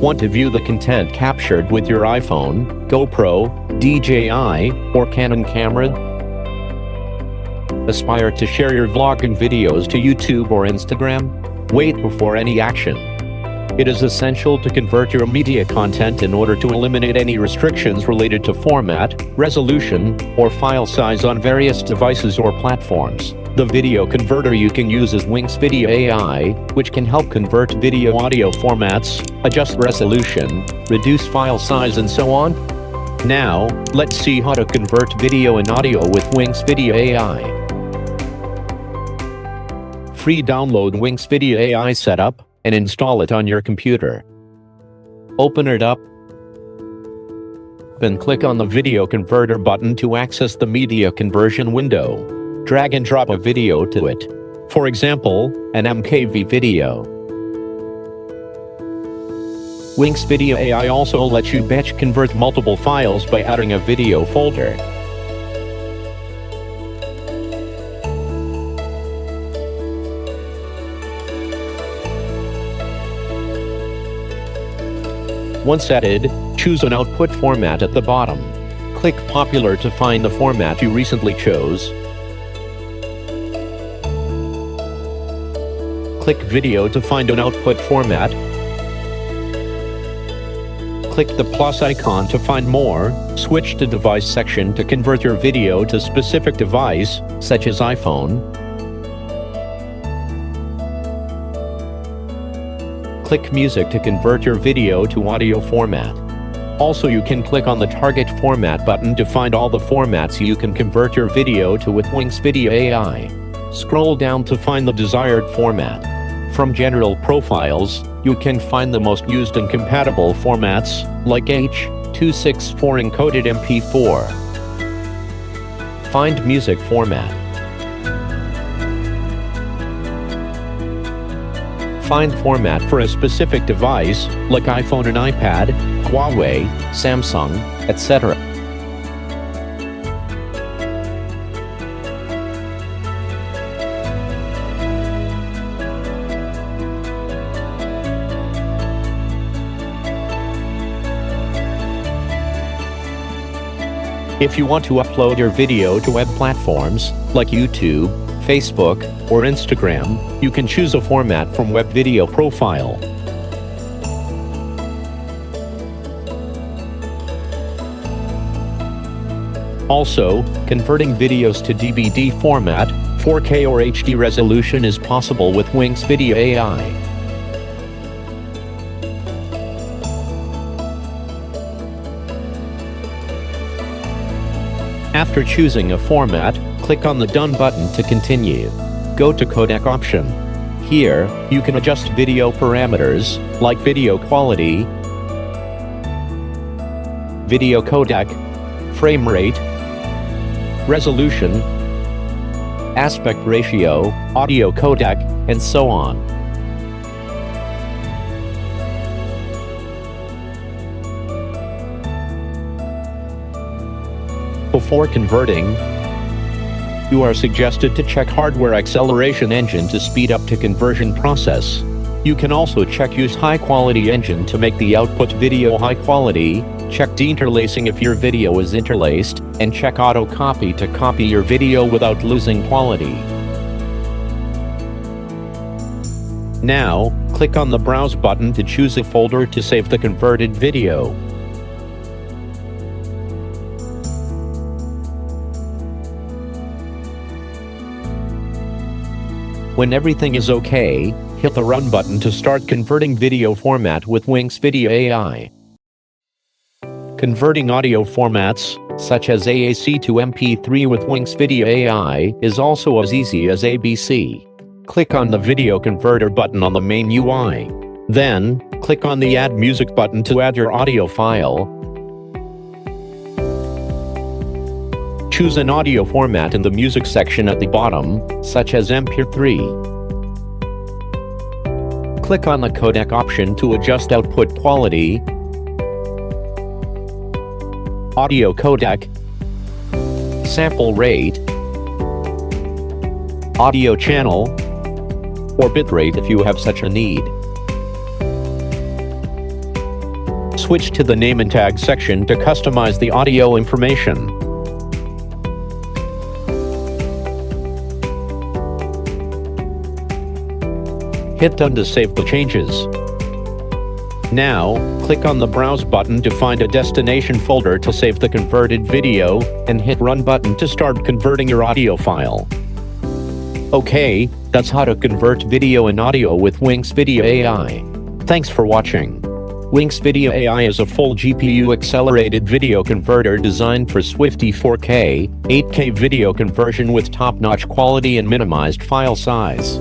Want to view the content captured with your iPhone, GoPro, DJI, or Canon camera? Aspire to share your vlogging videos to YouTube or Instagram? Wait before any action. It is essential to convert your media content in order to eliminate any restrictions related to format, resolution, or file size on various devices or platforms. The video converter you can use is Winxvideo AI, which can help convert video audio formats, adjust resolution, reduce file size, and so on. Now, let's see how to convert video and audio with Winxvideo AI. Free download Winxvideo AI setup and install it on your computer. Open it up, then click on the video converter button to access the media conversion window. Drag and drop a video to it. For example, an MKV video. Winxvideo AI also lets you batch convert multiple files by adding a video folder. Once added, choose an output format at the bottom. Click Popular to find the format you recently chose. Click Video to find an output format. Click the plus icon to find more. Switch to Device section to convert your video to specific device, such as iPhone. Click Music to convert your video to audio format. Also, you can click on the Target Format button to find all the formats you can convert your video to with Winxvideo AI. Scroll down to find the desired format. From General Profiles, you can find the most used and compatible formats, like H.264 encoded MP4. Find Music Format. Find format for a specific device, like iPhone and iPad, Huawei, Samsung, etc. If you want to upload your video to web platforms, like YouTube, Facebook, or Instagram, you can choose a format from Web Video Profile. Also, converting videos to DVD format, 4K or HD resolution is possible with Winxvideo AI. After choosing a format, click on the Done button to continue. Go to Codec option. Here, you can adjust video parameters, like video quality, video codec, frame rate, resolution, aspect ratio, audio codec, and so on. Before converting, you are suggested to check hardware acceleration engine to speed up the conversion process. You can also check use high quality engine to make the output video high quality, check deinterlacing if your video is interlaced, and check auto copy to copy your video without losing quality. Now, click on the Browse button to choose a folder to save the converted video. When everything is okay, hit the Run button to start converting video format with Winxvideo AI. Converting audio formats, such as AAC to MP3 with Winxvideo AI, is also as easy as ABC. Click on the Video Converter button on the main UI. Then, click on the Add Music button to add your audio file. Choose an audio format in the music section at the bottom, such as MP3. Click on the codec option to adjust output quality, audio codec, sample rate, audio channel, or bitrate if you have such a need. Switch to the name and tag section to customize the audio information. Hit Done to save the changes. Now, click on the Browse button to find a destination folder to save the converted video, and hit Run button to start converting your audio file. Okay, that's how to convert video and audio with Winxvideo AI. Thanks for watching. Winxvideo AI is a full GPU-accelerated video converter designed for Swifty 4K, 8K video conversion with top-notch quality and minimized file size.